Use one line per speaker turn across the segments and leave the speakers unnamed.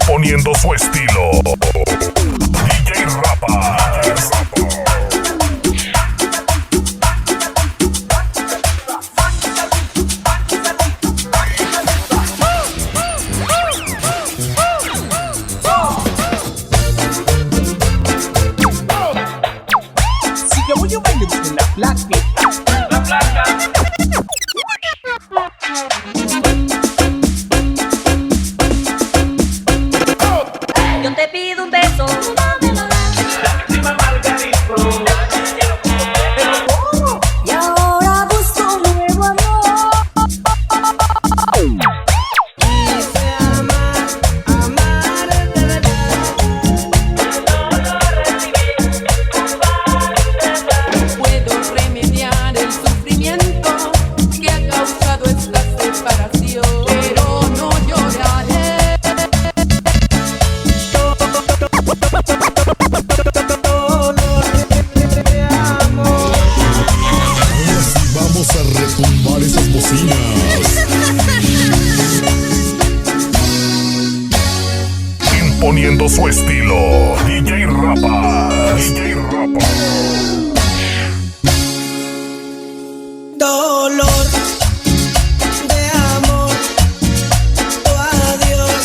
imponiendo su estilo. DJ Rapa.
Si yo voy a bailar en la placa.
Yo te pido un beso. Y ahora busco un nuevo amor. Quise amar, amar de verdad. Puedo remediar el sufrimiento que ha causado esta separación, pero no lloraré.
Vamos a retumbar esas bocinas.
Imponiendo su estilo. DJ Rapa. DJ Rapa.
Dolor de amor, tu adiós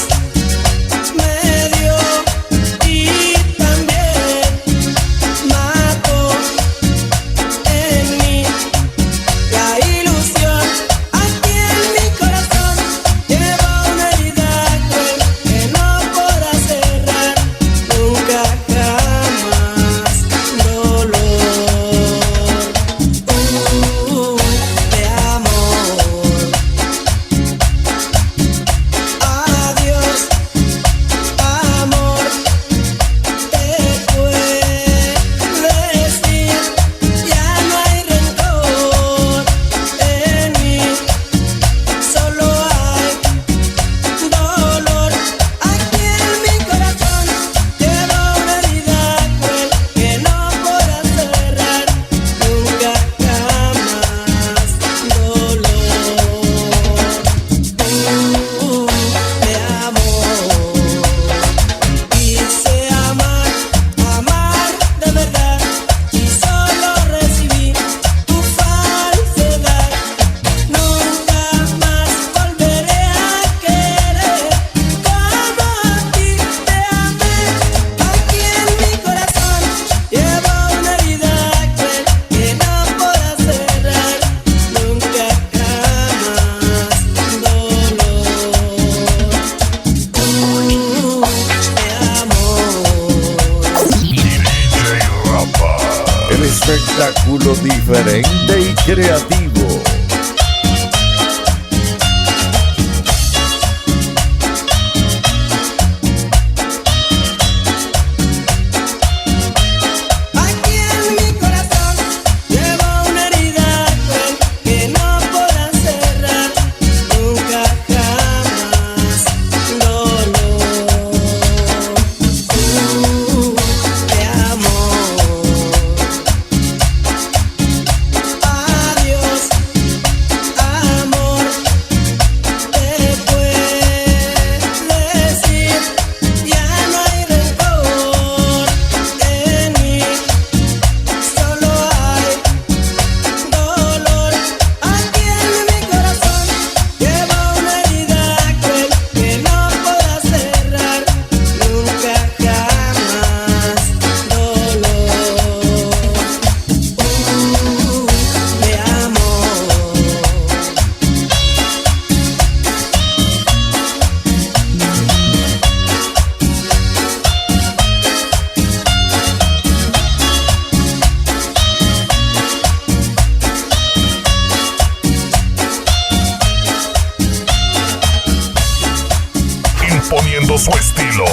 me dio y también mató en mí la ilusión. Aquí en mi corazón llevo una herida cruel que no podrá cerrar nunca jamás. Dolor de amor, adiós amor, te puedes ir, ya no hay rencor en mí, solo hay dolor. Aquí en mi corazón llevo una herida cruel que no podrá cerrar nunca jamás. Dolor de amor, quise amar, amar de verdad y solo recibí tu falsedad. Nunca más volveré a querer como a ti te amé. Aquí en mi corazón llevo una herida cruel que no podrá cerrar nunca jamás. Dolor de amor.
DJ Rapa.
El espectáculo diferente y creativo.
Aquí en mi corazón llevo una herida cruel que no podrá cerrar nunca jamás. Dolor de amor, adiós amor, te puedes ir, ya no hay rencor en mí, solo hay dolor. Aquí en mi corazón llevo una herida cruel que no podrá cerrar nunca jamás. Dolor de
Imponiendo su estilo.